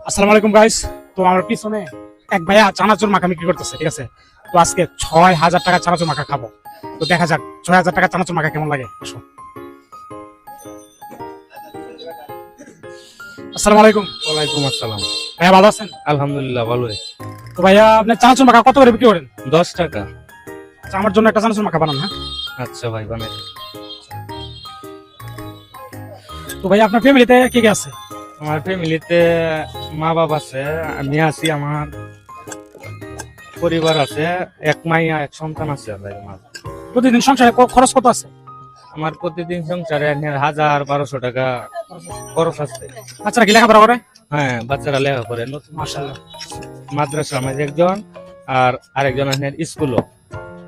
আসসালামু আলাইকুম গাইস। তো আমার পিছনে এক ভাইয়া চানাচুর মাখা বিক্রি করতেছে, ঠিক আছে। তো আজকে ৬,০০০ টাকা চানাচুর মাখা খাবো। তো দেখা যাক ৬,০০০ টাকা চানাচুর মাখা কেমন লাগে। আসো। আসসালামু আলাইকুম। ওয়ালাইকুম আসসালাম। ভাইয়া ভালো আছেন? আলহামদুলিল্লাহ ভালোই। তো ভাইয়া আপনি চানাচুর মাখা কত করে বিক্রি করেন? 10 টাকা। আচ্ছা, আমার জন্য একটা চানাচুর মাখা বানান। হ্যাঁ, আচ্ছা ভাই বানাই। তো ভাইয়া আপনার ফ্যামিলিতে কে কে আছে? আমার ফ্যামিলিতে মা বাবা আছে, আমি আছি, আমার পরিবার আছে, এক মাইয়া এক সন্তান আছে ভাই আমার। প্রতিদিন সংসারে খরচ কত আছে? আমার প্রতিদিন সংসারে ১,০০০-১,২০০ টাকা খরচ আছে। বাচ্চারা কি লেখাপড়া করে? হ্যাঁ, বাচ্চারা লেখা করে। নতুন মাশাআল্লাহ। মাদ্রাসা আমাদের একজন, আর আরেকজন আপনার স্কুলও।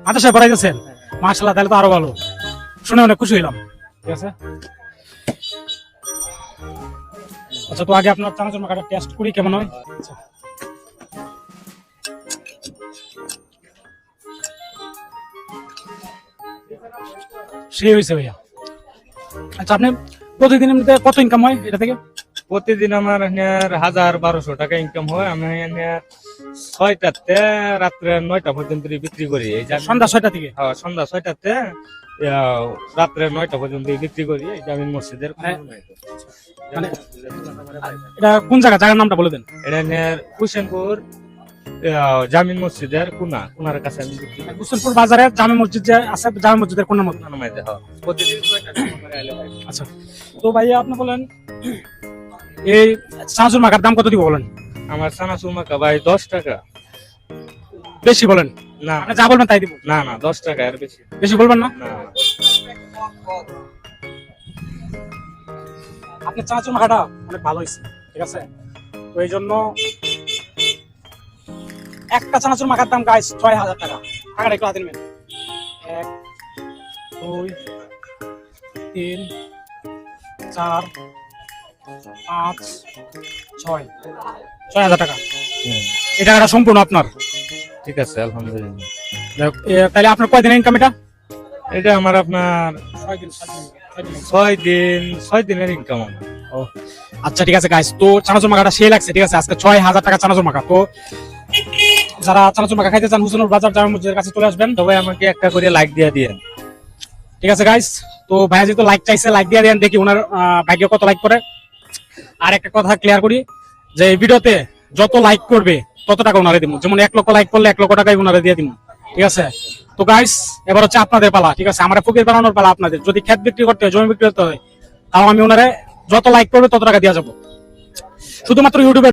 মাদ্রাসায় পড়াইতেছেন? মাশাআল্লাহ, তাহলে তো আরো ভালো। শুনে অনেক খুশি হইলাম। ঠিক আছে। আচ্ছা, তো আগে আপনার চানাচুর মাখাটা টেস্ট করি কেমন হয়। আচ্ছা। সেই হয়েছে ভাইয়া। আচ্ছা, আপনি প্রতিদিন এমনিতে কত ইনকাম হয় এটা থেকে? প্রতিদিন আমার ১,০০০-১,২০০ টাকা ইনকাম হয়। আমি ৬টাতে রাত্রে ৯টা পর্যন্ত বিক্রি করি। এই যে সন্ধ্যা ৬টা থেকে? সন্ধ্যা ৬টাতে রাত্রে ৯টা পর্যন্ত বিক্রি করি এই জামিন মসজিদের। মানে এটা কোন জায়গা, জায়গার নামটা বলে দেন। এটা হুসেনপুর জামিন মসজিদের কুনার কাছে আমি বিক্রি করি। হুসেনপুর বাজারে জামে মসজিদ যে আছে, জামে মসজিদের কোন মধ্যে? নামাইতে হয় প্রতিদিন ৬টার সময় আইলে হয়। আচ্ছা, তো ভাইয়া আপনি বলেন এই চানাচুর মাখার দাম কত দিব বলেন? আমার চানাচুর মাখা ভাই 10 টাকা। বেশি বলেন। না আপনি যা বলবেন তাই দিব। না না 10 টাকা, আর বেশি বেশি বলবেন না। না। আপনার চানাচুর মাখাটা অনেক ভালো হয়েছে, ঠিক আছে। তো এই জন্য একটা চানাচুর মাখার দাম গাইস ৬,০০০ টাকা। টাকাটা একটু হাতে নেবেন। ১ ২ ৩ ৪ ৫ ৬ ৬,০০০ টাকা। এই টাকাটা সম্পূর্ণ আপনার। ঠিক আছে, আলহামদুলিল্লাহ। তাহলে আপনার কয়দিনের ইনকাম এটা? এটা আমার আপনার 6 দিনের ইনকাম। ও আচ্ছা, ঠিক আছে গাইস। তো চানাচুর মাখাটা সেই লাগছে, ঠিক আছে। আজকে ৬,০০০ টাকা চানাচুর মাখা। তো যারা চানাচুর মাখা খাইতে চান হুসেনুর বাজার জামে মসজিদের কাছে চলে আসবেন। তবে আমাকে একটা করে লাইক দিয়ে দিয়েন। ঠিক আছে গাইস। তো ভাইয়া যেহেতু লাইক চাইছে, লাইক দিয়ে দেন, দেখি ওনার ভাগ্য কত লাইক করে। আর একটা কথা ক্লিয়ার করি যে এই ভিডিওতে যত লাইক করবে তত টাকা ওনারে দিব। যেমন 1 লক্ষ লাইক করলে 1 লক্ষ টাকাই ওনারে দিয়ে দিব, ঠিক আছে। তো গাইস, এবার হচ্ছে আপনাদের পালা, ঠিক আছে। আমরা ফকির বানানোর পালা আপনাদের। যদি ক্ষেত বিক্রি করতে হয়, জমি বিক্রি করতে হয়, তাও আমি ওনারে যত লাইক করবে তত টাকা দিয়ে যাবো। শুধুমাত্র ইউটিউবে